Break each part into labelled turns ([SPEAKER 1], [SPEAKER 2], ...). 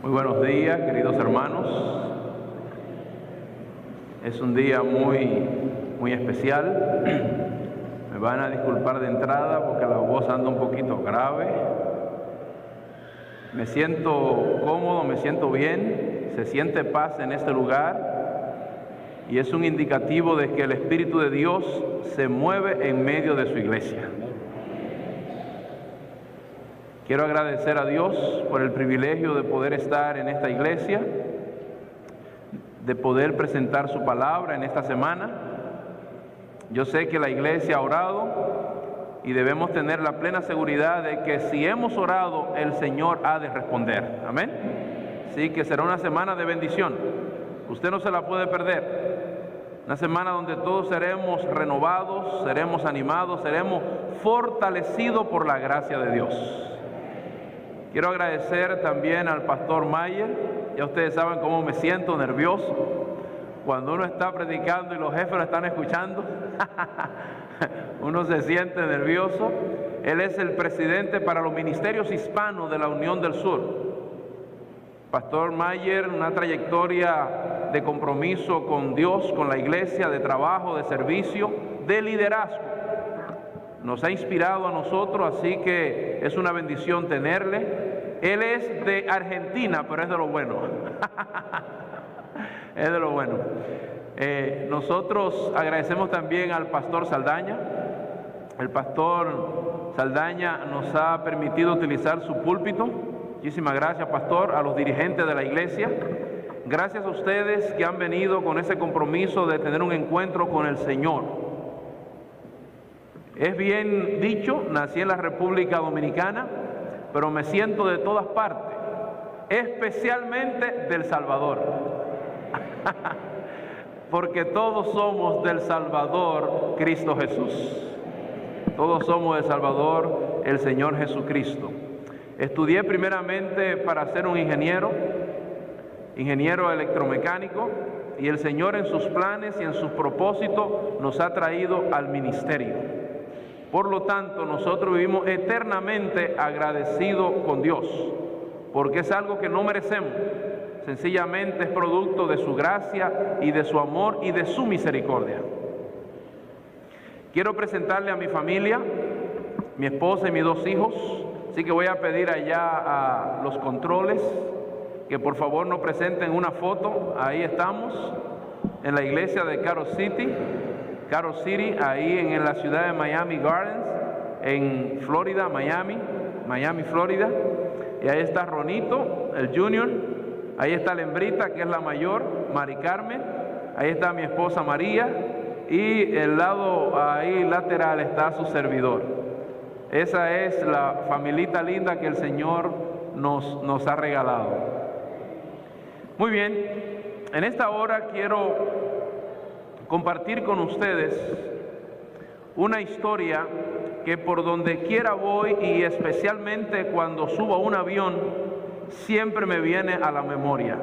[SPEAKER 1] Muy buenos días, queridos hermanos. Es un día muy especial. Me van a disculpar de entrada porque la voz anda un poquito grave. Me siento cómodo, me siento bien, se siente paz en este lugar y es un indicativo de que el Espíritu de Dios se mueve en medio de su iglesia. Quiero agradecer a Dios por el privilegio de poder estar en esta iglesia, de poder presentar su palabra en esta semana. Yo sé que la iglesia ha orado y debemos tener la plena seguridad de que si hemos orado, el Señor ha de responder. Amén. Sí, que será una semana de bendición. Usted no se la puede perder. Una semana donde todos seremos renovados, seremos animados, seremos fortalecidos por la gracia de Dios. Quiero agradecer también al pastor Mayer. Ya ustedes saben cómo me siento nervioso cuando uno está predicando y los jefes lo están escuchando. Uno se siente nervioso. Él es el presidente para los ministerios hispanos de la Unión del Sur. Pastor Mayer, una trayectoria de compromiso con Dios, con la iglesia, de trabajo, de servicio, de liderazgo. Nos ha inspirado a nosotros, así que es una bendición tenerle. Él es de Argentina, pero es de lo bueno. Es de lo bueno. Nosotros agradecemos también al pastor Saldaña. El pastor Saldaña nos ha permitido utilizar su púlpito. Muchísimas gracias, pastor, a los dirigentes de la iglesia. Gracias a ustedes que han venido con ese compromiso de tener un encuentro con el Señor. Es bien dicho, nací en la República Dominicana, pero me siento de todas partes, especialmente del Salvador. Porque todos somos del Salvador, Cristo Jesús. Todos somos del Salvador, el Señor Jesucristo. Estudié primeramente para ser un ingeniero electromecánico, y el Señor en sus planes y en sus propósitos nos ha traído al ministerio. Por lo tanto, nosotros vivimos eternamente agradecidos con Dios, porque es algo que no merecemos. Sencillamente es producto de su gracia y de su amor y de su misericordia. Quiero presentarle a mi familia, mi esposa y mis 2 hijos, así que voy a pedir allá a los controles que por favor nos presenten una foto. Ahí estamos, en la iglesia de Carol City, ahí en la ciudad de Miami Gardens, en Florida, Miami, Florida. Y ahí está Ronito, el junior. Ahí está la hembrita, que es la mayor, Mari Carmen. Ahí está mi esposa María. Y el lado ahí lateral está su servidor. Esa es la familita linda que el Señor nos ha regalado. Muy bien, en esta hora quiero compartir con ustedes una historia que por donde quiera voy, y especialmente cuando subo a un avión, siempre me viene a la memoria.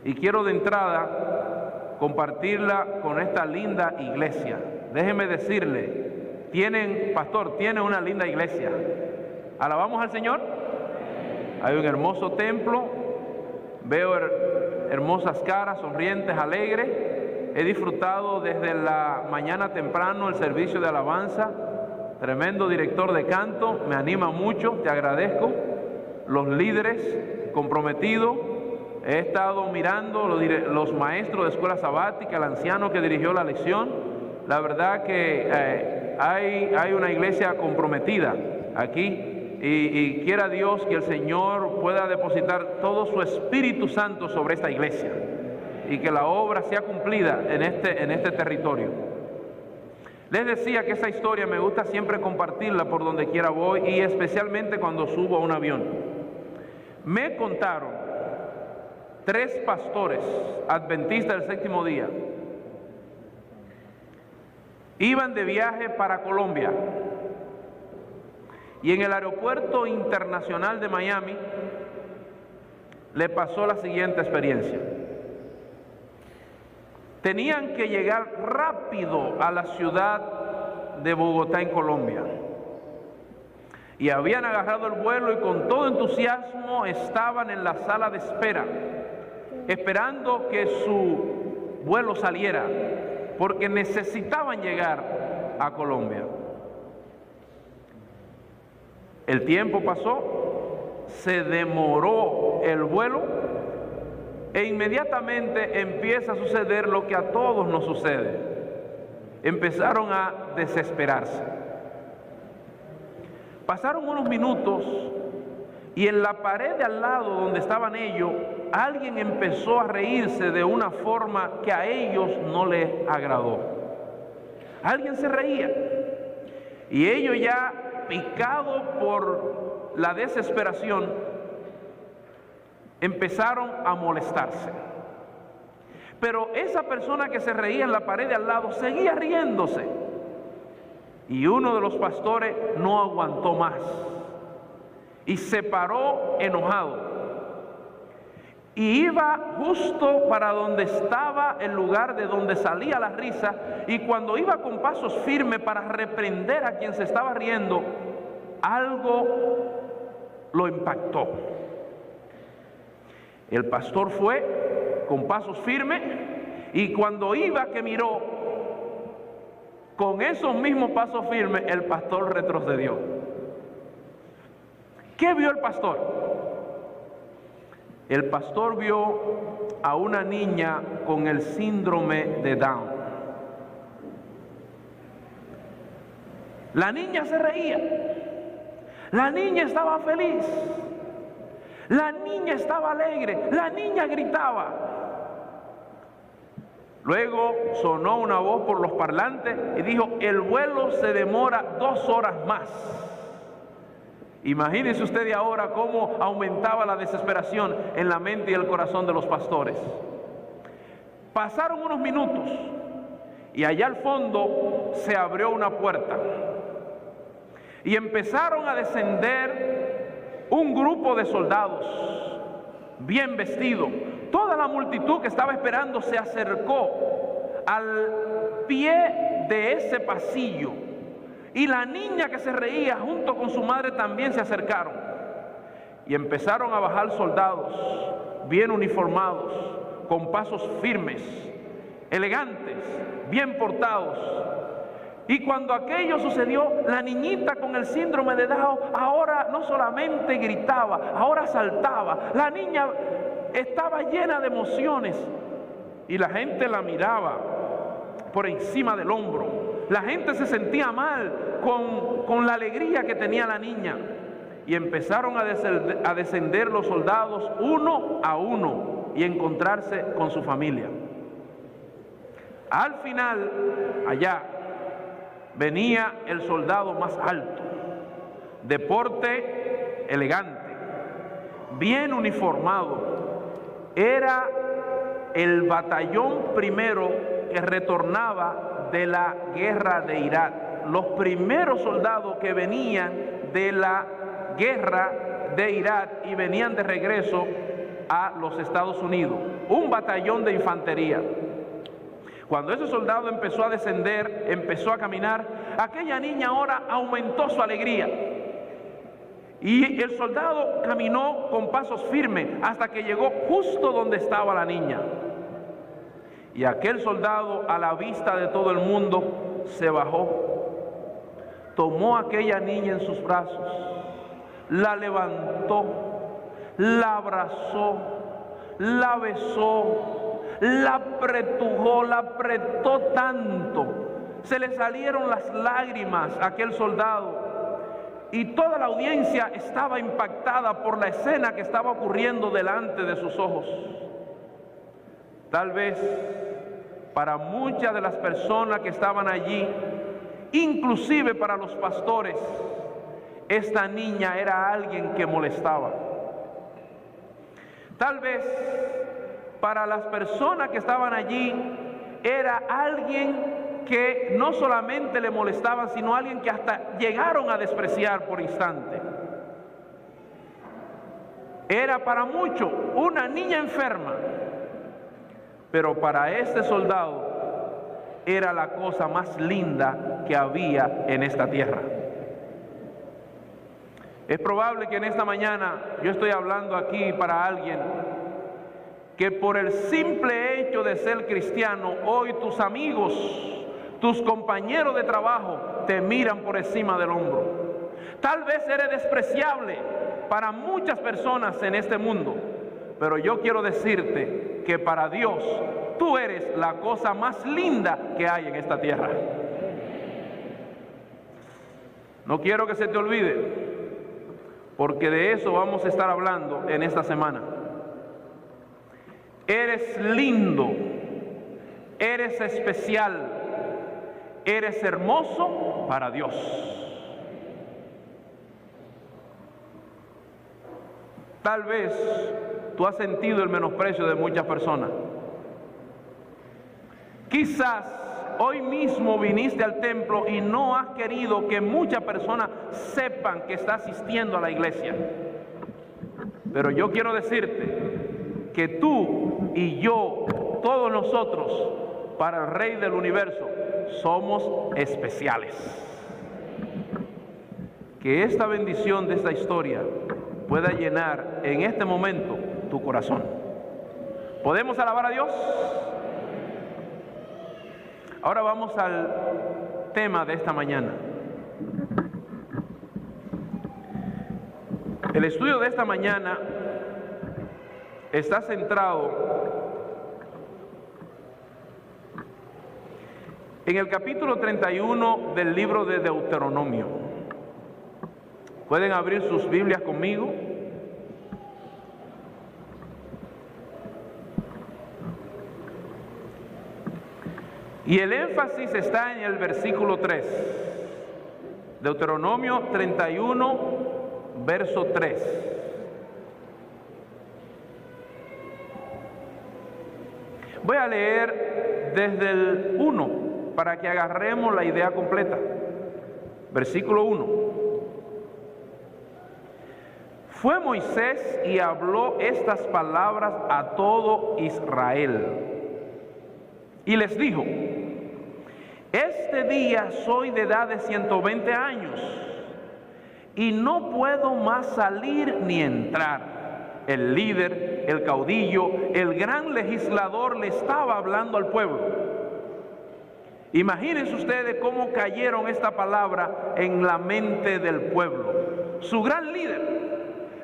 [SPEAKER 1] Y quiero de entrada compartirla con esta linda iglesia. Déjeme decirle, pastor, tiene una linda iglesia. ¿Alabamos al Señor? Hay un hermoso templo, veo hermosas caras, sonrientes, alegres. He disfrutado desde la mañana temprano el servicio de alabanza. Tremendo director de canto, me anima mucho, te agradezco. Los líderes comprometidos. He estado mirando los maestros de escuela sabática, el anciano que dirigió la lección. La verdad que hay una iglesia comprometida aquí, y quiera Dios que el Señor pueda depositar todo su Espíritu Santo sobre esta iglesia y que la obra sea cumplida en este territorio. Les decía que esa historia me gusta siempre compartirla por donde quiera voy, y especialmente cuando subo a un avión. Me contaron 3 pastores adventistas del séptimo día. Iban de viaje para Colombia, y en el aeropuerto internacional de Miami le pasó la siguiente experiencia. Tenían que llegar rápido a la ciudad de Bogotá, en Colombia. y habían agarrado el vuelo y con todo entusiasmo estaban en la sala de espera, esperando que su vuelo saliera, porque necesitaban llegar a Colombia. El tiempo pasó, se demoró el vuelo e inmediatamente empieza a suceder lo que a todos nos sucede. Empezaron a desesperarse. Pasaron unos minutos y en la pared de al lado donde estaban ellos, alguien empezó a reírse de una forma que a ellos no les agradó. Alguien se reía y ellos, ya picados por la desesperación, empezaron a molestarse. Pero esa persona que se reía en la pared de al lado seguía riéndose. Y uno de los pastores no aguantó más y se paró enojado. Y iba justo para donde estaba el lugar de donde salía la risa, y cuando iba con pasos firmes para reprender a quien se estaba riendo, algo lo impactó. El pastor fue con pasos firmes y cuando iba que miró, con esos mismos pasos firmes, el pastor retrocedió. ¿Qué vio el pastor? El pastor vio a una niña con el síndrome de Down. La niña se reía. La niña estaba feliz. La niña estaba alegre. La niña gritaba. Luego sonó una voz por los parlantes y dijo: el vuelo se demora 2 horas más. Imagínense ustedes ahora cómo aumentaba la desesperación en la mente y el corazón de los pastores. Pasaron unos minutos y allá al fondo se abrió una puerta y empezaron a descender un grupo de soldados bien vestidos. Toda la multitud que estaba esperando se acercó al pie de ese pasillo, y la niña que se reía junto con su madre también se acercaron y empezaron a bajar soldados bien uniformados, con pasos firmes, elegantes, bien portados. Y cuando aquello sucedió, la niñita con el síndrome de Down ahora no solamente gritaba, ahora saltaba. La niña estaba llena de emociones y la gente la miraba por encima del hombro. La gente se sentía mal con la alegría que tenía la niña, y empezaron a descender los soldados uno a uno y encontrarse con su familia. Al final, allá venía el soldado más alto, de porte elegante, bien uniformado. Era el batallón primero que retornaba de la guerra de Irak. Los primeros soldados que venían de la guerra de Irak y venían de regreso a los Estados Unidos. Un batallón de infantería. Cuando ese soldado empezó a descender, empezó a caminar, aquella niña ahora aumentó su alegría. Y el soldado caminó con pasos firmes hasta que llegó justo donde estaba la niña. Y aquel soldado, a la vista de todo el mundo, se bajó, tomó a aquella niña en sus brazos, la levantó, la abrazó, la besó, la apretujó, la apretó tanto, se le salieron las lágrimas a aquel soldado. Y toda la audiencia estaba impactada por la escena que estaba ocurriendo delante de sus ojos. Tal vez para muchas de las personas que estaban allí, inclusive para los pastores, esta niña era alguien que molestaba. Tal vez para las personas que estaban allí era alguien que no solamente le molestaban, sino alguien que hasta llegaron a despreciar por instante. Era para muchos una niña enferma, pero para este soldado era la cosa más linda que había en esta tierra. Es probable que en esta mañana yo estoy hablando aquí para alguien que por el simple hecho de ser cristiano, hoy tus amigos, tus compañeros de trabajo te miran por encima del hombro. Tal vez eres despreciable para muchas personas en este mundo, pero yo quiero decirte que para Dios tú eres la cosa más linda que hay en esta tierra. No quiero que se te olvide, porque de eso vamos a estar hablando en esta semana. Eres lindo, eres especial, eres hermoso para Dios. Tal vez tú has sentido el menosprecio de muchas personas. Quizás hoy mismo viniste al templo y no has querido que muchas personas sepan que estás asistiendo a la iglesia. Pero yo quiero decirte que tú y yo, todos nosotros, para el Rey del Universo, somos especiales. Que esta bendición de esta historia pueda llenar en este momento tu corazón. ¿Podemos alabar a Dios? Ahora vamos al tema de esta mañana. El estudio de esta mañana está centrado en el capítulo 31 del libro de Deuteronomio. ¿Pueden abrir sus Biblias conmigo? Y el énfasis está en el versículo 3. Deuteronomio 31, verso 3. Voy a leer desde el 1 para que agarremos la idea completa. Versículo 1. Fue Moisés y habló estas palabras a todo Israel. Y les dijo: este día soy de edad de 120 años y no puedo más salir ni entrar. El líder, el caudillo, el gran legislador le estaba hablando al pueblo. Imagínense ustedes cómo cayeron esta palabra en la mente del pueblo. Su gran líder,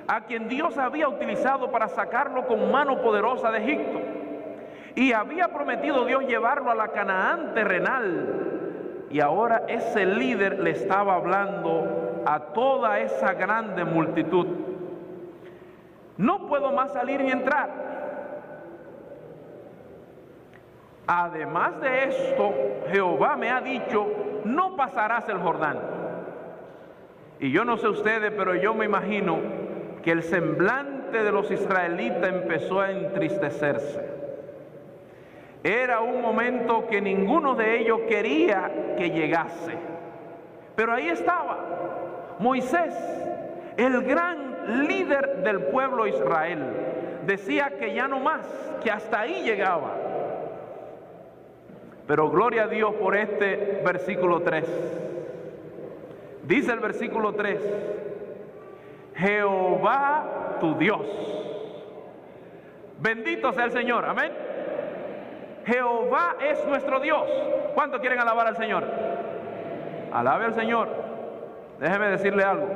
[SPEAKER 1] a quien Dios había utilizado para sacarlo con mano poderosa de Egipto, y había prometido Dios llevarlo a la Canaán terrenal, y ahora ese líder le estaba hablando a toda esa grande multitud. No puedo más salir ni entrar. Además de esto, Jehová me ha dicho: no pasarás el Jordán. Y yo no sé ustedes, pero yo me imagino que el semblante de los israelitas empezó a entristecerse. Era un momento que ninguno de ellos quería que llegase. Pero ahí estaba Moisés, el gran líder del pueblo Israel. Decía que ya no más, que hasta ahí llegaba. Pero gloria a Dios por este versículo 3. Dice el versículo 3: Jehová tu Dios. Bendito sea el Señor, amén. Jehová es nuestro Dios. ¿Cuántos quieren alabar al Señor? Alabe al Señor. Déjeme decirle algo.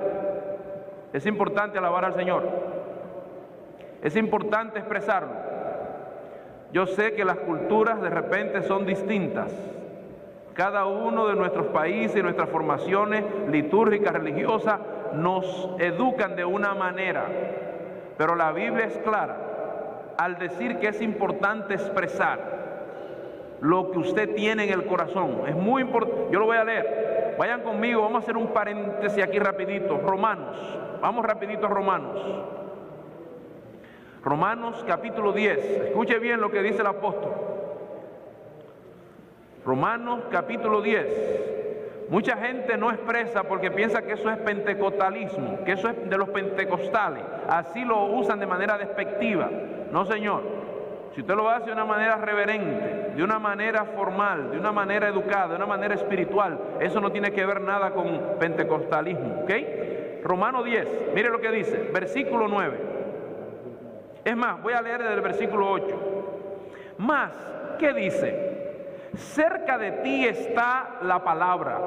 [SPEAKER 1] Es importante alabar al Señor. Es importante expresarlo. Yo sé que las culturas de repente son distintas. Cada uno de nuestros países y nuestras formaciones litúrgicas, religiosas, nos educan de una manera. Pero la Biblia es clara al decir que es importante expresar lo que usted tiene en el corazón. Es muy importante. Yo lo voy a leer. Vayan conmigo, vamos a hacer un paréntesis aquí rapidito. Romanos. Vamos rapidito a Romanos. Romanos capítulo 10. Escuche bien lo que dice el apóstol. Romanos capítulo 10. Mucha gente no expresa porque piensa que eso es pentecostalismo, que eso es de los pentecostales. Así lo usan de manera despectiva. No, señor. Si usted lo hace de una manera reverente, de una manera formal, de una manera educada, de una manera espiritual, eso no tiene que ver nada con pentecostalismo, ¿ok? Romanos 10, mire lo que dice, versículo 9. Es más, voy a leer desde el versículo 8. Más, ¿qué dice? Cerca de ti está la palabra,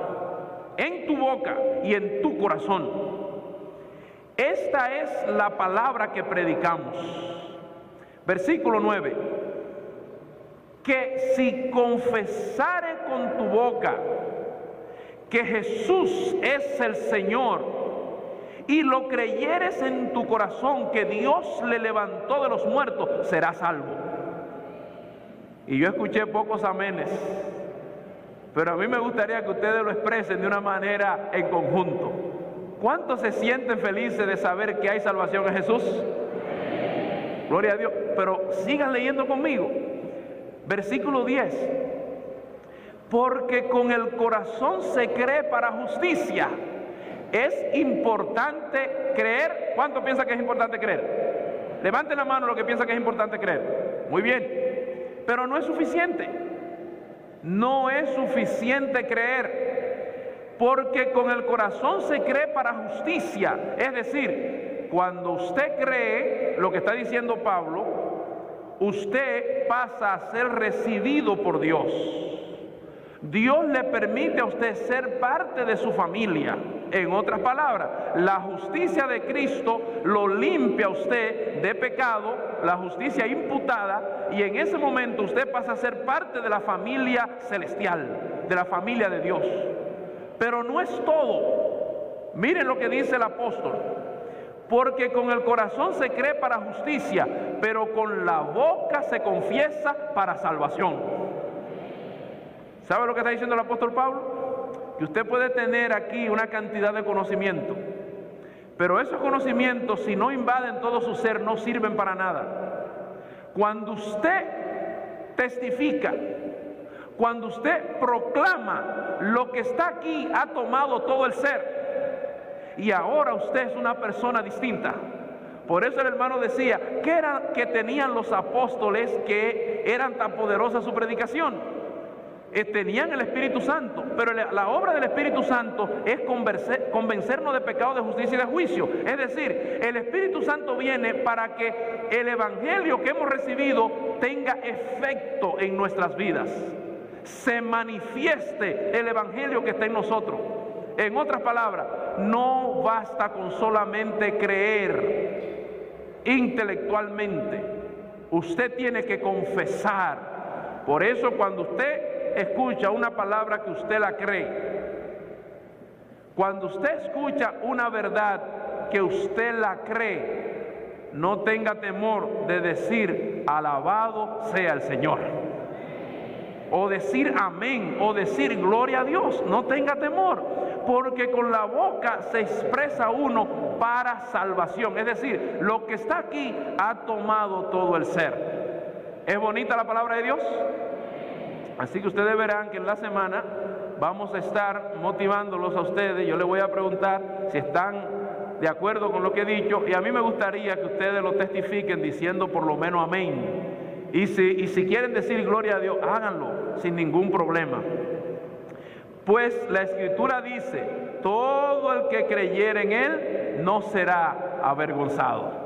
[SPEAKER 1] en tu boca y en tu corazón. Esta es la palabra que predicamos. Versículo 9. Que si confesare con tu boca que Jesús es el Señor, y lo creyeres en tu corazón que Dios le levantó de los muertos, serás salvo. Y yo escuché pocos amenes, pero a mí me gustaría que ustedes lo expresen de una manera en conjunto. ¿Cuántos se sienten felices de saber que hay salvación en Jesús? Gloria a Dios. Pero sigan leyendo conmigo. Versículo 10. Porque con el corazón se cree para justicia. Es importante creer. ¿Cuánto piensa que es importante creer? Levanten la mano los que piensan que es importante creer. Muy bien. Pero no es suficiente. No es suficiente creer. Porque con el corazón se cree para justicia. Es decir, cuando usted cree lo que está diciendo Pablo, usted pasa a ser recibido por Dios. Dios le permite a usted ser parte de su familia. En otras palabras, la justicia de Cristo lo limpia a usted de pecado, la justicia imputada, y en ese momento usted pasa a ser parte de la familia celestial, de la familia de Dios. Pero no es todo. Miren lo que dice el apóstol. Porque con el corazón se cree para justicia, pero con la boca se confiesa para salvación. ¿Sabe lo que está diciendo el apóstol Pablo? Que usted puede tener aquí una cantidad de conocimiento, pero esos conocimientos, si no invaden todo su ser, no sirven para nada. Cuando usted testifica, cuando usted proclama, lo que está aquí ha tomado todo el ser, y ahora usted es una persona distinta. Por eso el hermano decía, ¿qué era que tenían los apóstoles que eran tan poderosa su predicación? Tenían el Espíritu Santo, pero la obra del Espíritu Santo es convencernos de pecado, de justicia y de juicio. Es decir, el Espíritu Santo viene para que el Evangelio que hemos recibido tenga efecto en nuestras vidas, se manifieste el Evangelio que está en nosotros. En otras palabras, no basta con solamente creer intelectualmente, usted tiene que confesar. Por eso cuando usted escucha una palabra que usted la cree, cuando usted escucha una verdad que usted la cree, no tenga temor de decir alabado sea el Señor, o decir amén, o decir gloria a Dios. No tenga temor, porque con la boca se expresa uno para salvación. Es decir, lo que está aquí ha tomado todo el ser. ¿Es bonita la palabra de Dios? Así que ustedes verán que en la semana vamos a estar motivándolos a ustedes. Yo les voy a preguntar si están de acuerdo con lo que he dicho, y a mí me gustaría que ustedes lo testifiquen diciendo por lo menos amén. Y si quieren decir gloria a Dios, háganlo sin ningún problema. Pues la Escritura dice, todo el que creyere en Él no será avergonzado.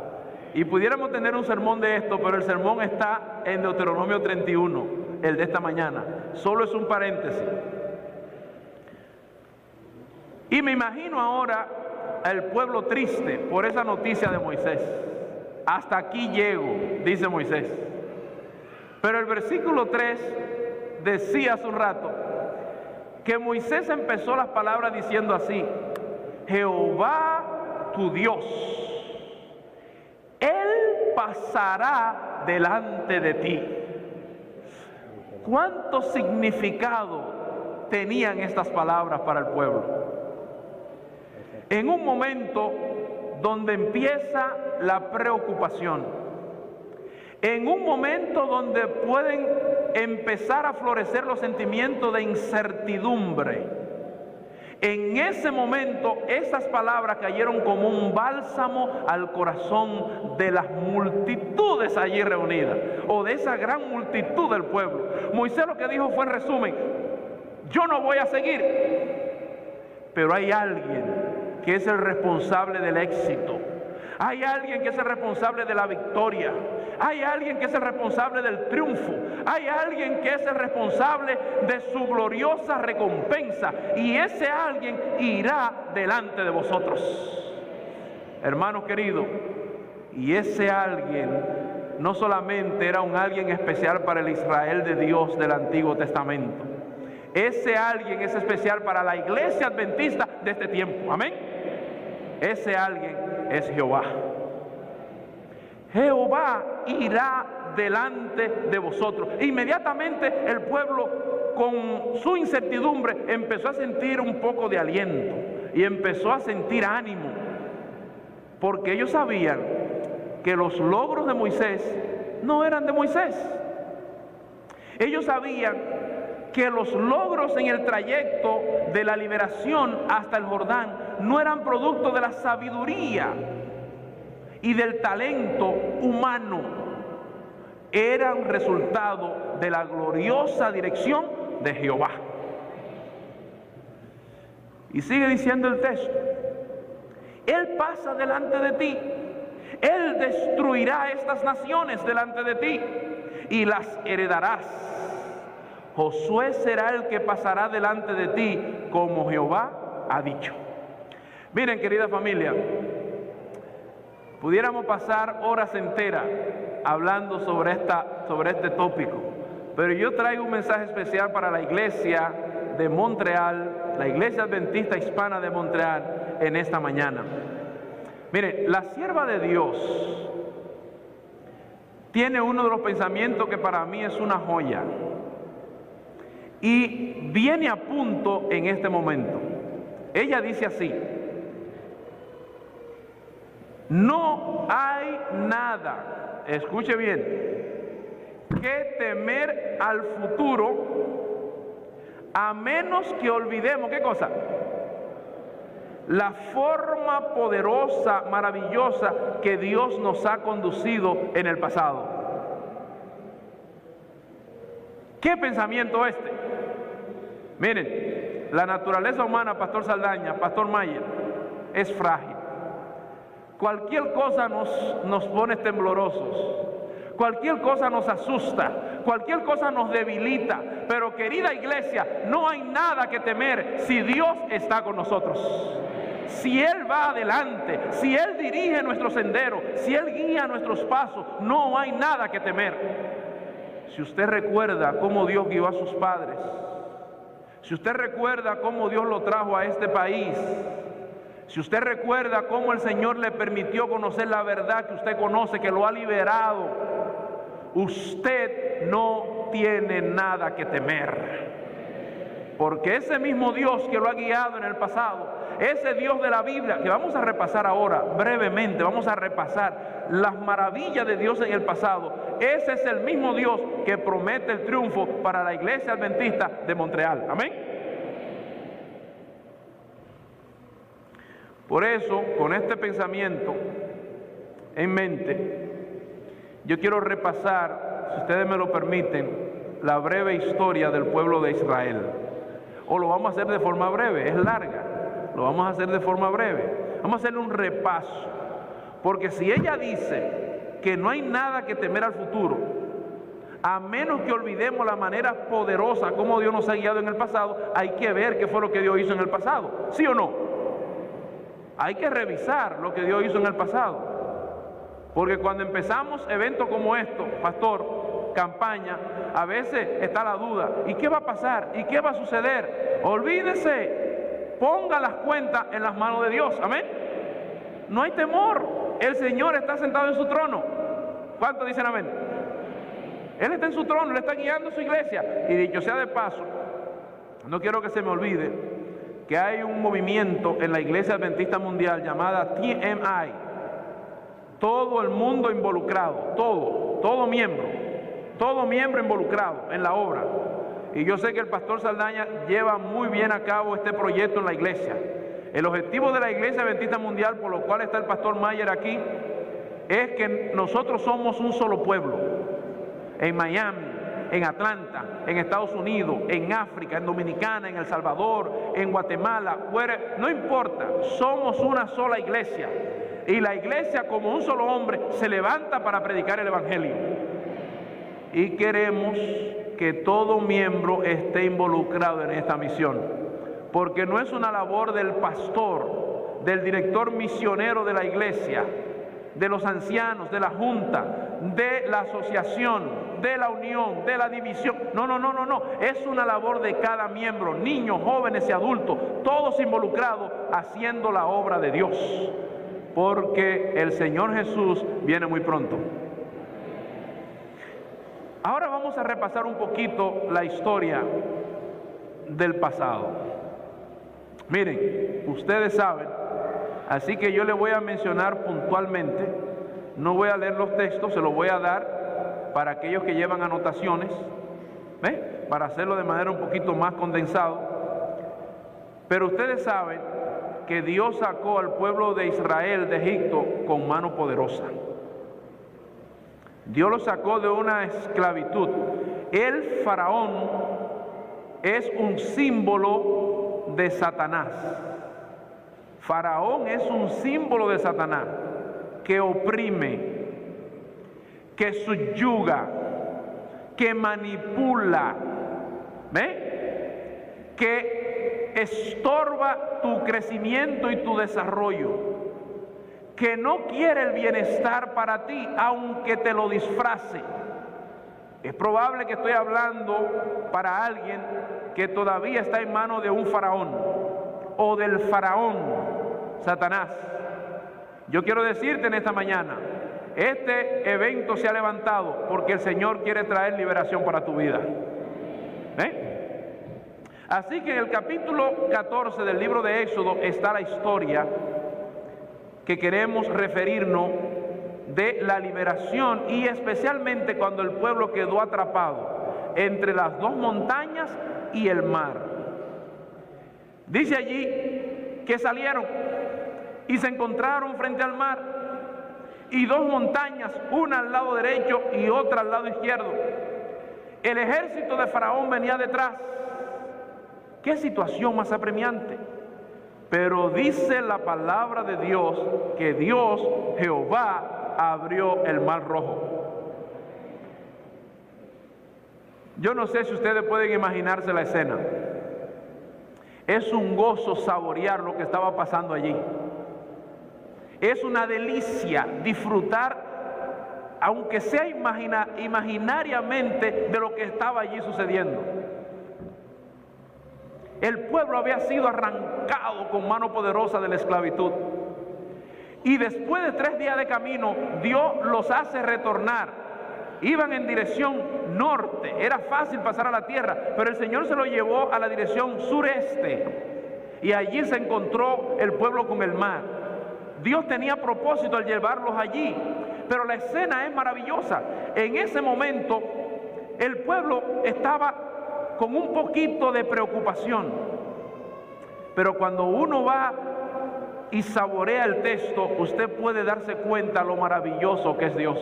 [SPEAKER 1] Y pudiéramos tener un sermón de esto, pero el sermón está en Deuteronomio 31, el de esta mañana. Solo es un paréntesis. Y me imagino ahora al pueblo triste por esa noticia de Moisés. Hasta aquí llego, dice Moisés. Pero el versículo 3 decía hace un rato que Moisés empezó las palabras diciendo así: Jehová tu Dios, Él pasará delante de ti. ¿Cuánto significado tenían estas palabras para el pueblo? En un momento donde empieza la preocupación, en un momento donde pueden empezar a florecer los sentimientos de incertidumbre, en ese momento esas palabras cayeron como un bálsamo al corazón de las multitudes allí reunidas, o de esa gran multitud del pueblo. Moisés lo que dijo fue, en resumen, yo no voy a seguir, pero hay alguien que es el responsable del éxito. Hay alguien que es el responsable de la victoria. Hay alguien que es el responsable del triunfo. Hay alguien que es el responsable de su gloriosa recompensa. Y ese alguien irá delante de vosotros. Hermanos queridos, y ese alguien no solamente era un alguien especial para el Israel de Dios del Antiguo Testamento. Ese alguien es especial para la iglesia adventista de este tiempo. Amén. Ese alguien es Jehová. Jehová irá delante de vosotros. Inmediatamente el pueblo, con su incertidumbre, empezó a sentir un poco de aliento y empezó a sentir ánimo, porque ellos sabían que los logros de Moisés no eran de Moisés. Ellos sabían que los logros en el trayecto de la liberación hasta el Jordán no eran producto de la sabiduría y del talento humano, eran resultado de la gloriosa dirección de Jehová. Y sigue diciendo el texto: Él pasa delante de ti, Él destruirá estas naciones delante de ti y las heredarás. Josué será el que pasará delante de ti, como Jehová ha dicho. Miren, querida familia, pudiéramos pasar horas enteras hablando sobre este tópico, pero yo traigo un mensaje especial para la iglesia de Montreal, la iglesia adventista hispana de Montreal, en esta mañana. Miren, la sierva de Dios tiene uno de los pensamientos que para mí es una joya y viene a punto en este momento. Ella dice así: no hay nada, escuche bien, que temer al futuro, a menos que olvidemos, ¿qué cosa? La forma poderosa, maravillosa que Dios nos ha conducido en el pasado. ¿Qué pensamiento este? Miren, la naturaleza humana, Pastor Saldaña, Pastor Mayer, es frágil. Cualquier cosa nos pone temblorosos. Cualquier cosa nos asusta, cualquier cosa nos debilita. Pero querida iglesia, no hay nada que temer si Dios está con nosotros. Si Él va adelante, si Él dirige nuestro sendero, si Él guía nuestros pasos, no hay nada que temer. Si usted recuerda cómo Dios guió a sus padres, si usted recuerda cómo Dios lo trajo a este país, si usted recuerda cómo el Señor le permitió conocer la verdad que usted conoce, que lo ha liberado, usted no tiene nada que temer. Porque ese mismo Dios que lo ha guiado en el pasado, ese Dios de la Biblia, que vamos a repasar ahora brevemente, vamos a repasar las maravillas de Dios en el pasado, ese es el mismo Dios que promete el triunfo para la iglesia adventista de Montreal. Amén. Por eso, con este pensamiento en mente, yo quiero repasar, si ustedes me lo permiten, la breve historia del pueblo de Israel. O lo vamos a hacer de forma breve, es larga, lo vamos a hacer de forma breve. Vamos a hacerle un repaso, porque si ella dice que no hay nada que temer al futuro, a menos que olvidemos la manera poderosa como Dios nos ha guiado en el pasado, hay que ver qué fue lo que Dios hizo en el pasado, ¿sí o no? Hay que revisar lo que Dios hizo en el pasado, porque cuando empezamos eventos como estos, pastor, campaña, a veces está la duda: ¿y qué va a pasar? ¿Y qué va a suceder? Olvídese, ponga las cuentas en las manos de Dios. Amén. No hay temor, el Señor está sentado en su trono. ¿Cuántos dicen amén? Él está en su trono, Él está guiando a su iglesia. Y dicho sea de paso, no quiero que se me olvide que hay un movimiento en la Iglesia Adventista Mundial llamada TMI. Todo el mundo involucrado, todo miembro involucrado en la obra. Y yo sé que el pastor Saldaña lleva muy bien a cabo este proyecto en la iglesia. El objetivo de la Iglesia Adventista Mundial, por lo cual está el pastor Mayer aquí, es que nosotros somos un solo pueblo. En Miami, en Atlanta, en Estados Unidos, en África, en Dominicana, en El Salvador, en Guatemala, no importa, somos una sola iglesia. Y la iglesia, como un solo hombre, se levanta para predicar el Evangelio. Y queremos que todo miembro esté involucrado en esta misión, porque no es una labor del pastor, del director misionero de la iglesia, de los ancianos, de la junta, de la asociación, de la unión, de la división. No. Es una labor de cada miembro, niños, jóvenes y adultos, todos involucrados haciendo la obra de Dios, porque el Señor Jesús viene muy pronto. Ahora vamos a repasar un poquito la historia del pasado. Miren, ustedes saben, así que yo les voy a mencionar puntualmente, no voy a leer los textos, se los voy a dar para aquellos que llevan anotaciones, para hacerlo de manera un poquito más condensado. Pero ustedes saben que Dios sacó al pueblo de Israel de Egipto con mano poderosa. Dios lo sacó de una esclavitud. El faraón es un símbolo de Satanás. Faraón es un símbolo de Satanás que oprime, que subyuga, que manipula, que estorba tu crecimiento y tu desarrollo, que no quiere el bienestar para ti, aunque te lo disfrace. Es probable que estoy hablando para alguien que todavía está en manos de un faraón o del faraón, Satanás. Yo quiero decirte en esta mañana, este evento se ha levantado porque el Señor quiere traer liberación para tu vida. Así que en el capítulo 14 del libro de Éxodo está la historia que queremos referirnos de la liberación, y especialmente cuando el pueblo quedó atrapado entre las dos montañas y el mar. Dice allí que salieron y se encontraron frente al mar y dos montañas, una al lado derecho y otra al lado izquierdo. El ejército de Faraón venía detrás. Qué situación más apremiante. Pero dice la palabra de Dios que Dios, Jehová, abrió el mar rojo. Yo no sé si ustedes pueden imaginarse la escena. Es un gozo saborear lo que estaba pasando allí. Es una delicia disfrutar, aunque sea imaginariamente, de lo que estaba allí sucediendo. El pueblo había sido arrancado con mano poderosa de la esclavitud. Y después de 3 días de camino, Dios los hace retornar. Iban en dirección norte, era fácil pasar a la tierra, pero el Señor se lo llevó a la dirección sureste. Y allí se encontró el pueblo con el mar. Dios tenía propósito al llevarlos allí, pero la escena es maravillosa. En ese momento, el pueblo estaba con un poquito de preocupación, pero cuando uno va y saborea el texto, usted puede darse cuenta lo maravilloso que es Dios.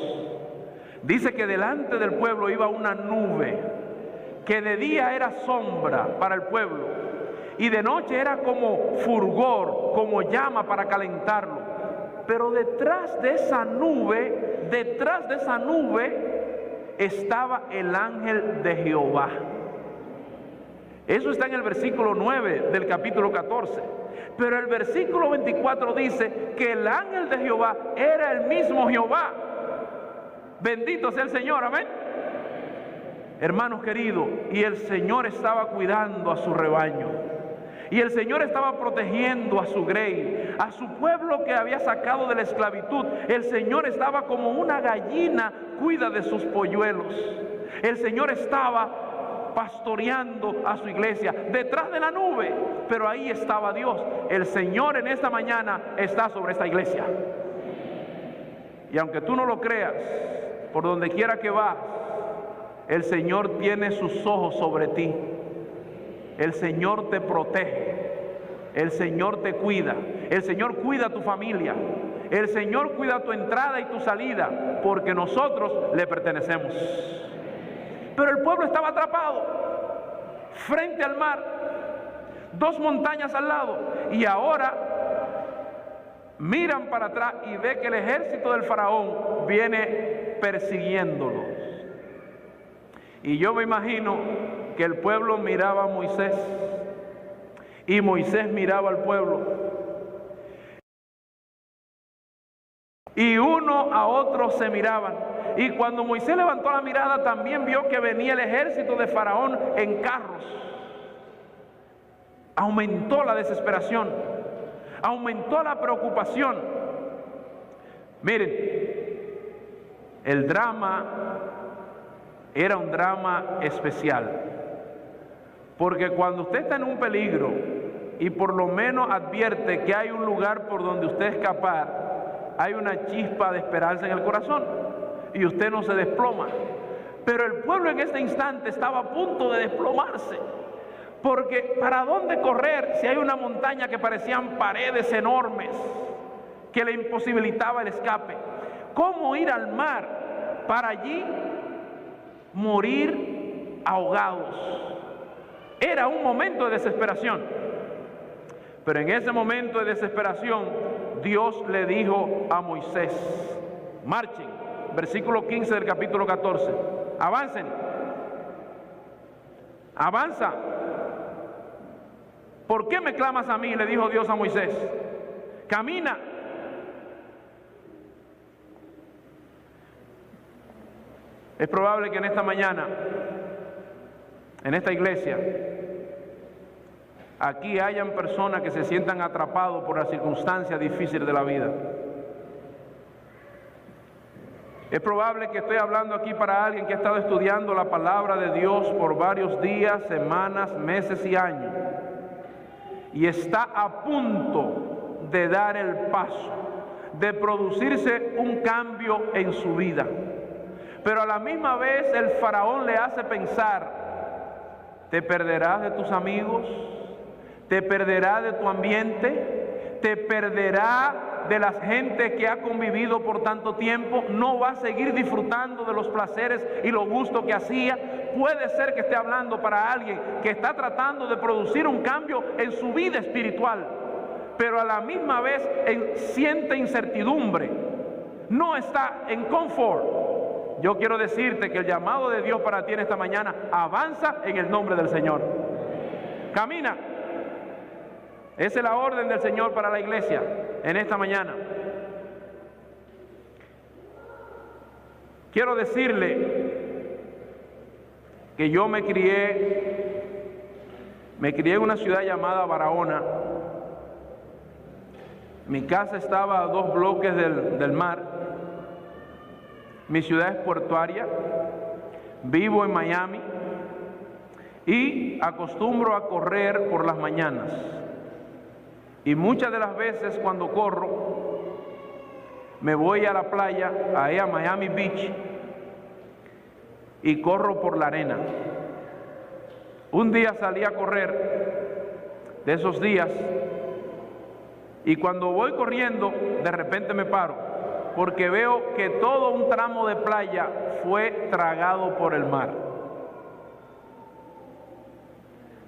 [SPEAKER 1] Dice que delante del pueblo iba una nube, que de día era sombra para el pueblo, y de noche era como fulgor, como llama para calentarlo. Pero detrás de esa nube estaba el ángel de Jehová. Eso está en el versículo 9 del capítulo 14. Pero el versículo 24 dice que el ángel de Jehová era el mismo Jehová. Bendito sea el Señor, amén. Hermanos queridos, y el Señor estaba cuidando a su rebaño. Y el Señor estaba protegiendo a su grey, a su pueblo que había sacado de la esclavitud. El Señor estaba como una gallina cuida de sus polluelos. El Señor estaba pastoreando a su iglesia detrás de la nube, pero ahí estaba Dios. El Señor en esta mañana está sobre esta iglesia. Y aunque tú no lo creas, por donde quiera que vas, el Señor tiene sus ojos sobre ti. El Señor te protege, el Señor te cuida, el Señor cuida a tu familia, el Señor cuida tu entrada y tu salida, porque nosotros le pertenecemos. Pero el pueblo estaba atrapado frente al mar, 2 montañas al lado, y ahora miran para atrás y ve que el ejército del faraón viene persiguiéndolos. Y yo me imagino que el pueblo miraba a Moisés y Moisés miraba al pueblo, y uno a otro se miraban. Y cuando Moisés levantó la mirada, también vio que venía el ejército de Faraón en carros. Aumentó la desesperación, aumentó la preocupación. Miren, el drama era un drama especial, porque cuando usted está en un peligro y por lo menos advierte que hay un lugar por donde usted escapar, hay una chispa de esperanza en el corazón y usted no se desploma. Pero el pueblo en este instante estaba a punto de desplomarse, porque ¿para dónde correr si hay una montaña que parecían paredes enormes que le imposibilitaba el escape? ¿Cómo ir al mar para allí morir ahogados? Era un momento de desesperación. Pero en ese momento de desesperación, Dios le dijo a Moisés: marchen. Versículo 15 del capítulo 14. Avancen. Avanza. ¿Por qué me clamas a mí?, le dijo Dios a Moisés. Camina. Es probable que en esta mañana, en esta iglesia, aquí hayan personas que se sientan atrapados por las circunstancias difíciles de la vida. Es probable que estoy hablando aquí para alguien que ha estado estudiando la palabra de Dios por varios días, semanas, meses y años, y está a punto de dar el paso, de producirse un cambio en su vida. Pero a la misma vez el faraón le hace pensar: te perderás de tus amigos, te perderás de tu ambiente, te perderás de la gente que ha convivido por tanto tiempo, no va a seguir disfrutando de los placeres y los gustos que hacía. Puede ser que esté hablando para alguien que está tratando de producir un cambio en su vida espiritual, pero a la misma vez siente incertidumbre, no está en confort. Yo quiero decirte que el llamado de Dios para ti en esta mañana: avanza en el nombre del Señor. Camina. Esa es la orden del Señor para la iglesia en esta mañana. Quiero decirle que yo me crié en una ciudad llamada Barahona. Mi casa estaba a 2 bloques del mar. Mi ciudad es portuaria. Vivo en Miami y acostumbro a correr por las mañanas. Y muchas de las veces cuando corro, me voy a la playa, ahí a Miami Beach, y corro por la arena. Un día salí a correr, de esos días, y cuando voy corriendo, de repente me paro, porque veo que todo un tramo de playa fue tragado por el mar.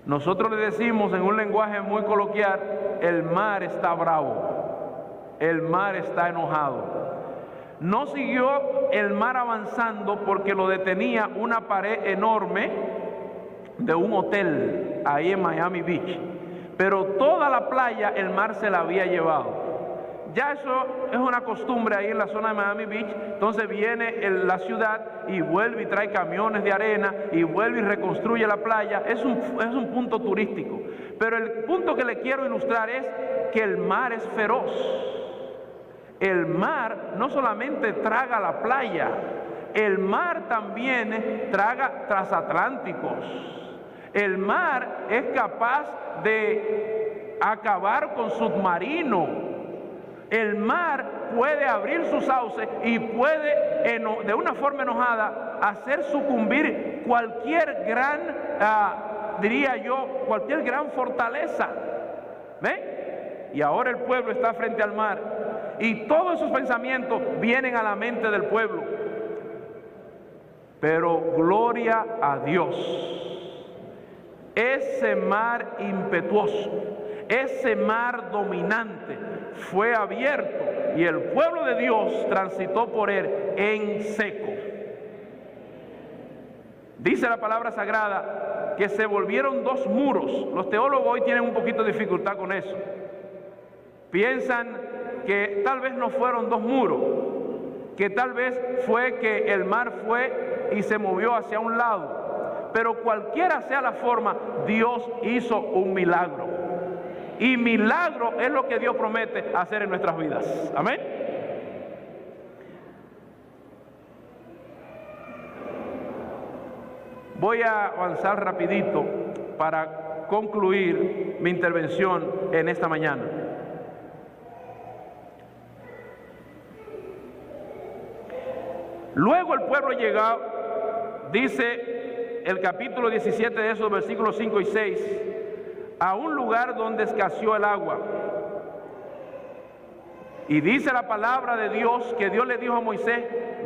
[SPEAKER 1] Nosotros le decimos en un lenguaje muy coloquial: el mar está bravo, el mar está enojado. No siguió el mar avanzando porque lo detenía una pared enorme de un hotel ahí en Miami Beach, pero toda la playa el mar se la había llevado. Ya eso es una costumbre ahí en la zona de Miami Beach. Entonces viene la ciudad y vuelve y trae camiones de arena y vuelve y reconstruye la playa. Es un punto turístico. Pero el punto que le quiero ilustrar es que el mar es feroz. El mar no solamente traga la playa, el mar también traga transatlánticos. El mar es capaz de acabar con submarinos. El mar puede abrir sus sauces y puede, de una forma enojada, hacer sucumbir cualquier gran, diría yo, cualquier gran fortaleza. ¿Ven? Y ahora el pueblo está frente al mar y todos esos pensamientos vienen a la mente del pueblo. Pero gloria a Dios. Ese mar impetuoso, ese mar dominante fue abierto y el pueblo de Dios transitó por él en seco. Dice la palabra sagrada que se volvieron dos muros. Los teólogos hoy tienen un poquito de dificultad con eso. Piensan que tal vez no fueron dos muros, que tal vez fue que el mar fue y se movió hacia un lado. Pero cualquiera sea la forma, Dios hizo un milagro. Y milagro es lo que Dios promete hacer en nuestras vidas. Amén. Voy a avanzar rapidito para concluir mi intervención en esta mañana. Luego el pueblo llegó, dice el capítulo 17 de esos versículos 5 y 6, a un lugar donde escaseó el agua. Y dice la palabra de Dios que Dios le dijo a Moisés: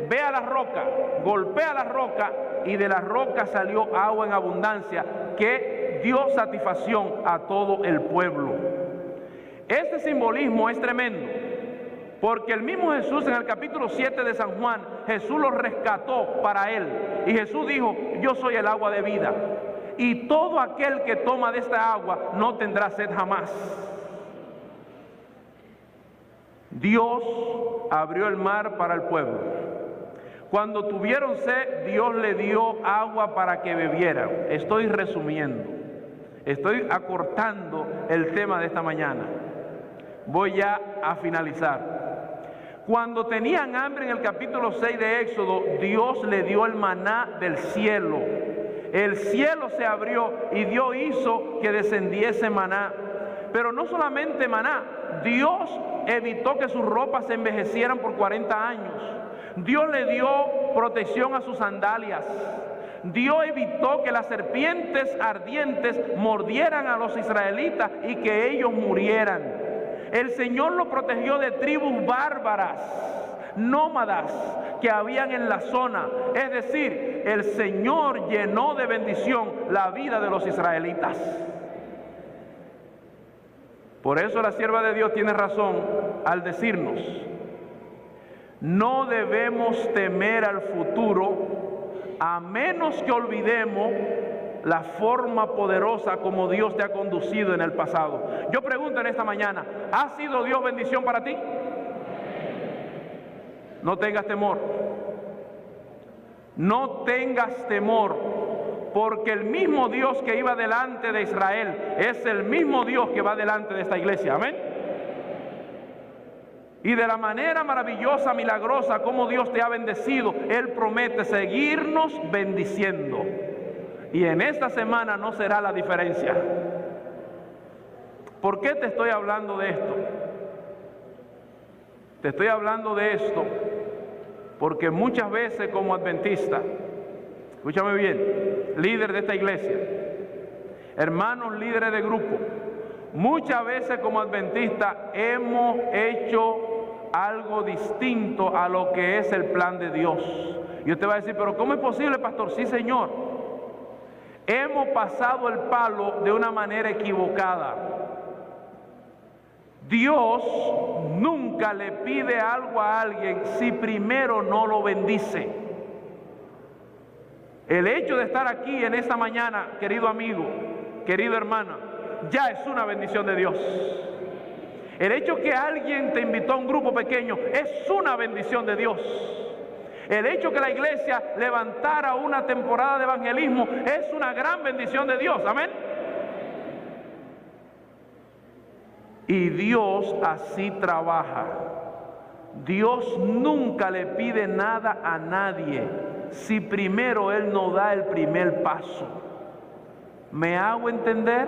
[SPEAKER 1] ve a la roca, golpea la roca, y de la roca salió agua en abundancia, que dio satisfacción a todo el pueblo. Este simbolismo es tremendo, porque el mismo Jesús en el capítulo 7 de San Juan, Jesús lo rescató para él. Y Jesús dijo: yo soy el agua de vida, y todo aquel que toma de esta agua no tendrá sed jamás. Dios abrió el mar para el pueblo. Cuando tuvieron sed, Dios le dio agua para que bebieran. Estoy resumiendo, estoy acortando el tema de esta mañana. Voy ya a finalizar. Cuando tenían hambre, en el capítulo 6 de Éxodo, Dios le dio el maná del cielo. El cielo se abrió y Dios hizo que descendiese maná. Pero no solamente maná, Dios evitó que sus ropas se envejecieran por 40 años. Dios le dio protección a sus sandalias. Dios evitó que las serpientes ardientes mordieran a los israelitas y que ellos murieran. El Señor lo protegió de tribus bárbaras, nómadas que habían en la zona. Es decir, el Señor llenó de bendición la vida de los israelitas. Por eso la sierva de Dios tiene razón al decirnos: no debemos temer al futuro, a menos que olvidemos la forma poderosa como Dios te ha conducido en el pasado. Yo pregunto en esta mañana: ¿ha sido Dios bendición para ti? No tengas temor. No tengas temor, porque el mismo Dios que iba delante de Israel es el mismo Dios que va delante de esta iglesia. Amén. Y de la manera maravillosa, milagrosa como Dios te ha bendecido, Él promete seguirnos bendiciendo. Y en esta semana no será la diferencia. ¿Por qué te estoy hablando de esto? Te estoy hablando de esto porque muchas veces como adventista, escúchame bien, líder de esta iglesia, hermanos líderes de grupo, muchas veces como adventista hemos hecho algo distinto a lo que es el plan de Dios. Y usted va a decir: ¿pero cómo es posible, pastor? Sí, Señor. Hemos pasado el palo de una manera equivocada. Dios nunca le pide algo a alguien si primero no lo bendice. El hecho de estar aquí en esta mañana, querido amigo, querida hermana, ya es una bendición de Dios. El hecho que alguien te invitó a un grupo pequeño es una bendición de Dios. El hecho que la iglesia levantara una temporada de evangelismo es una gran bendición de Dios. Amén. Y Dios así trabaja. Dios nunca le pide nada a nadie si primero Él no da el primer paso. ¿Me hago entender?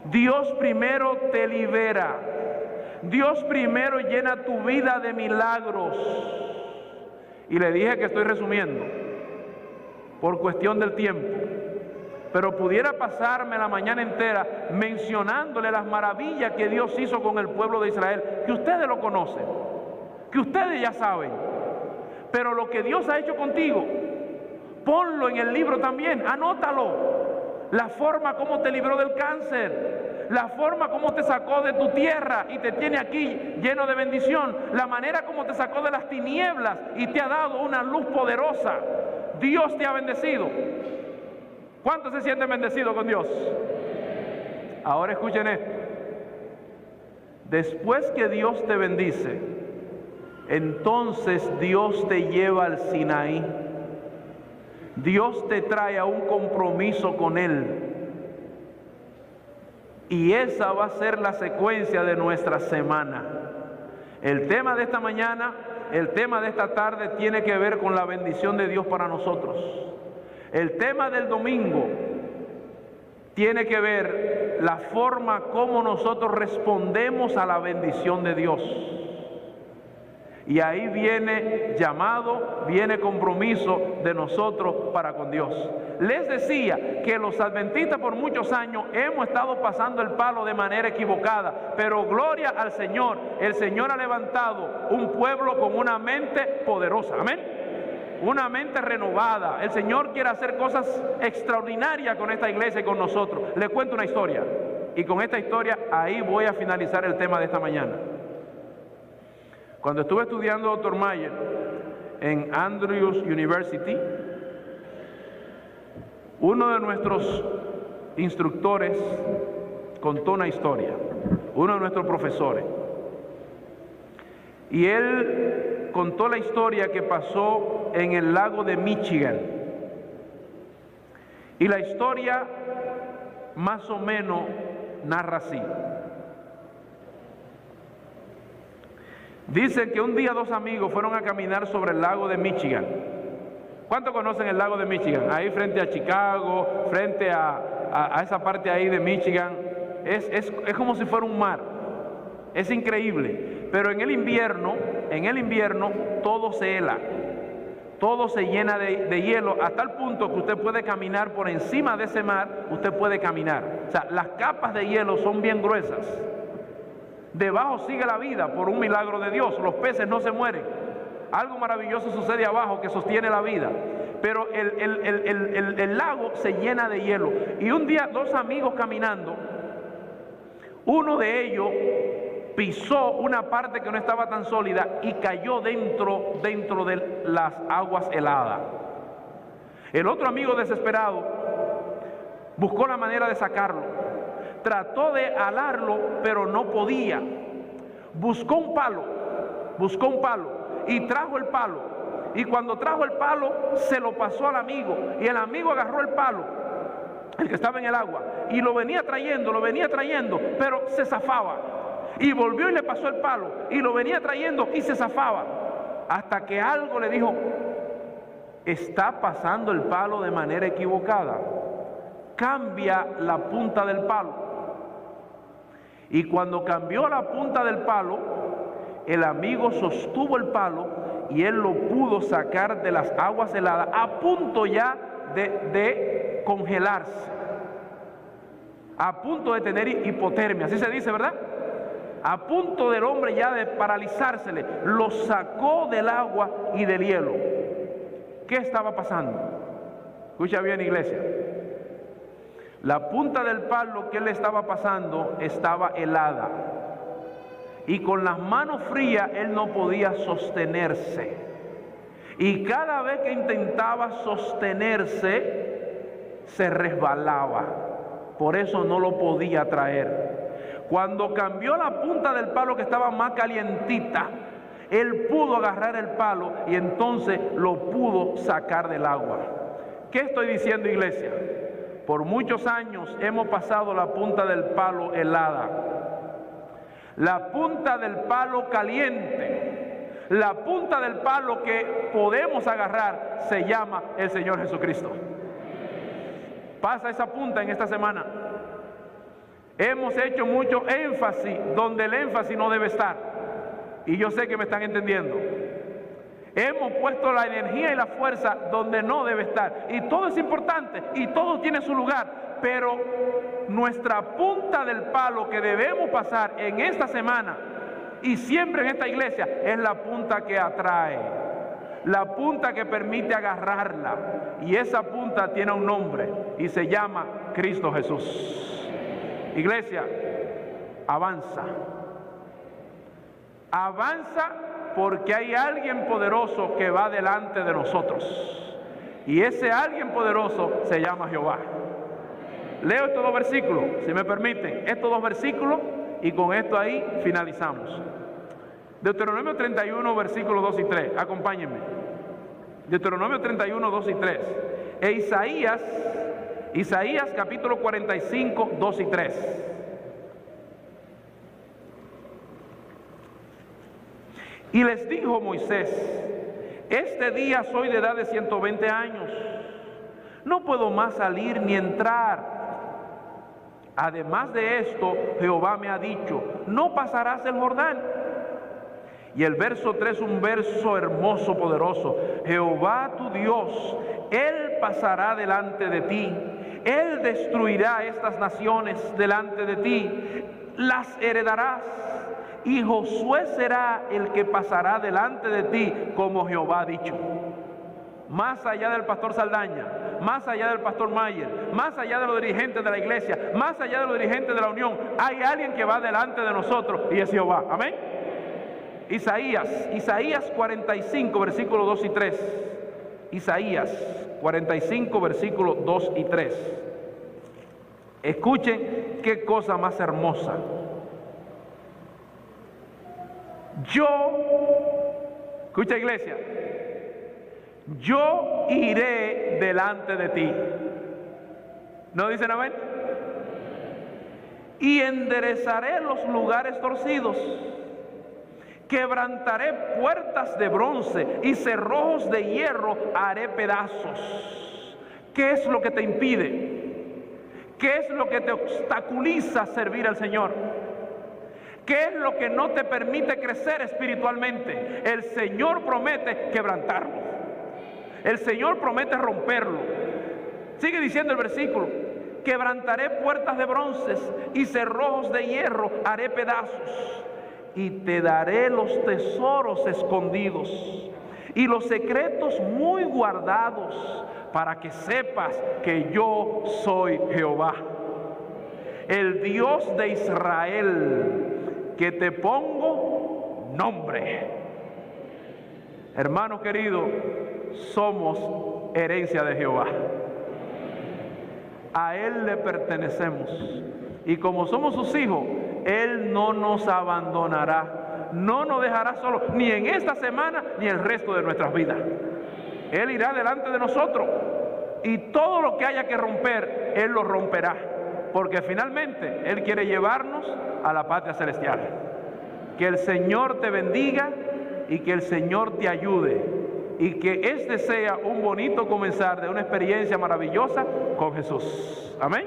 [SPEAKER 1] Dios primero te libera. Dios primero llena tu vida de milagros. Y le dije que estoy resumiendo por cuestión del tiempo, pero pudiera pasarme la mañana entera mencionándole las maravillas que Dios hizo con el pueblo de Israel, que ustedes lo conocen, que ustedes ya saben. Pero lo que Dios ha hecho contigo, ponlo en el libro también, anótalo. La forma como te libró del cáncer, la forma como te sacó de tu tierra y te tiene aquí lleno de bendición, la manera como te sacó de las tinieblas y te ha dado una luz poderosa. Dios te ha bendecido. ¿Cuántos se sienten bendecidos con Dios? Ahora escuchen esto. Después que Dios te bendice, entonces Dios te lleva al Sinaí. Dios te trae a un compromiso con Él. Y esa va a ser la secuencia de nuestra semana. El tema de esta mañana, el tema de esta tarde tiene que ver con la bendición de Dios para nosotros. El tema del domingo tiene que ver la forma como nosotros respondemos a la bendición de Dios. Y ahí viene llamado, viene compromiso de nosotros para con Dios. Les decía que los adventistas por muchos años hemos estado pasando el palo de manera equivocada, pero gloria al Señor. El Señor ha levantado un pueblo con una mente poderosa, amén, una mente renovada. El Señor quiere hacer cosas extraordinarias con esta iglesia y con nosotros. Les cuento una historia, y con esta historia ahí voy a finalizar el tema de esta mañana. Cuando estuve estudiando Dr. Mayer en Andrews University, uno de nuestros instructores contó una historia, uno de nuestros profesores, y él contó la historia que pasó en el lago de Michigan. Y la historia más o menos narra así. Dice que un día dos amigos fueron a caminar sobre el lago de Michigan. ¿Cuántos conocen el lago de Michigan? Ahí frente a Chicago, frente a esa parte ahí de Michigan. Es como si fuera un mar. Es increíble. Pero en el invierno todo se hela. Todo se llena de hielo, a tal punto que usted puede caminar por encima de ese mar, usted puede caminar. O sea, las capas de hielo son bien gruesas. Debajo sigue la vida por un milagro de Dios. Los peces no se mueren. Algo maravilloso sucede abajo que sostiene la vida. Pero el lago se llena de hielo. Y un día dos amigos caminando, uno de ellos pisó una parte que no estaba tan sólida y cayó dentro de las aguas heladas. El otro amigo desesperado buscó la manera de sacarlo. Trató de alarlo, pero no podía. Buscó un palo y trajo el palo. Y cuando trajo el palo, se lo pasó al amigo. Y el amigo agarró el palo, el que estaba en el agua, y lo venía trayendo, pero se zafaba. Y volvió y le pasó el palo, y lo venía trayendo y se zafaba. Hasta que algo le dijo: está pasando el palo de manera equivocada. Cambia la punta del palo. Y cuando cambió la punta del palo, el amigo sostuvo el palo y él lo pudo sacar de las aguas heladas, a punto ya de congelarse, a punto de tener hipotermia, así se dice, ¿verdad? A punto del hombre ya de paralizársele. Lo sacó del agua y del hielo. ¿Qué estaba pasando? Escucha bien, iglesia. La punta del palo que él estaba pasando estaba helada, y con las manos frías él no podía sostenerse, y cada vez que intentaba sostenerse se resbalaba. Por eso no lo podía traer. Cuando cambió la punta del palo, que estaba más calientita, él pudo agarrar el palo y entonces lo pudo sacar del agua. ¿Qué estoy diciendo, iglesia? Por muchos años hemos pasado la punta del palo helada, la punta del palo caliente, la punta del palo que podemos agarrar se llama el Señor Jesucristo. Pasa esa punta en esta semana. Hemos hecho mucho énfasis donde el énfasis no debe estar, y yo sé que me están entendiendo. Hemos puesto la energía y la fuerza donde no debe estar, y todo es importante y todo tiene su lugar, pero nuestra punta del palo que debemos pasar en esta semana y siempre en esta iglesia es la punta que atrae, la punta que permite agarrarla. Y esa punta tiene un nombre y se llama Cristo Jesús. Iglesia, avanza. Avanza porque hay alguien poderoso que va delante de nosotros. Y ese alguien poderoso se llama Jehová. Leo estos dos versículos, si me permiten, estos dos versículos, y con esto ahí finalizamos. Deuteronomio 31, versículos 2 y 3, acompáñenme. Deuteronomio 31, 2 y 3. E Isaías capítulo 45, 2 y 3. Y les dijo Moisés: este día soy de edad de 120 años, no puedo más salir ni entrar. Además de esto, Jehová me ha dicho: no pasarás el Jordán. Y el verso 3, un verso hermoso, poderoso. Jehová tu Dios, Él pasará delante de ti. Él destruirá estas naciones delante de ti. Las heredarás. Y Josué será el que pasará delante de ti, como Jehová ha dicho. Más allá del pastor Saldaña, más allá del pastor Mayer, más allá de los dirigentes de la iglesia, más allá de los dirigentes de la unión, hay alguien que va delante de nosotros y es Jehová. Amén. Isaías 45, versículos 2 y 3. Isaías 45, versículos 2 y 3. Escuchen qué cosa más hermosa. Escucha, iglesia, yo iré delante de ti. ¿No dicen amén? Y enderezaré los lugares torcidos, quebrantaré puertas de bronce y cerrojos de hierro haré pedazos. ¿Qué es lo que te impide? ¿Qué es lo que te obstaculiza servir al Señor? ¿Qué es lo que no te permite crecer espiritualmente? El Señor promete quebrantarlo. El Señor promete romperlo. Sigue diciendo el versículo: quebrantaré puertas de bronce y cerrojos de hierro haré pedazos. Y te daré los tesoros escondidos y los secretos muy guardados, para que sepas que yo soy Jehová, el Dios de Israel, que te pongo nombre. Hermano querido, somos herencia de Jehová. A Él le pertenecemos. Y como somos sus hijos, Él no nos abandonará, no nos dejará solos, ni en esta semana, ni el resto de nuestras vidas. Él irá delante de nosotros, y todo lo que haya que romper, Él lo romperá, porque finalmente Él quiere llevarnos a la patria celestial. Que el Señor te bendiga y que el Señor te ayude, y que este sea un bonito comenzar de una experiencia maravillosa con Jesús. Amén.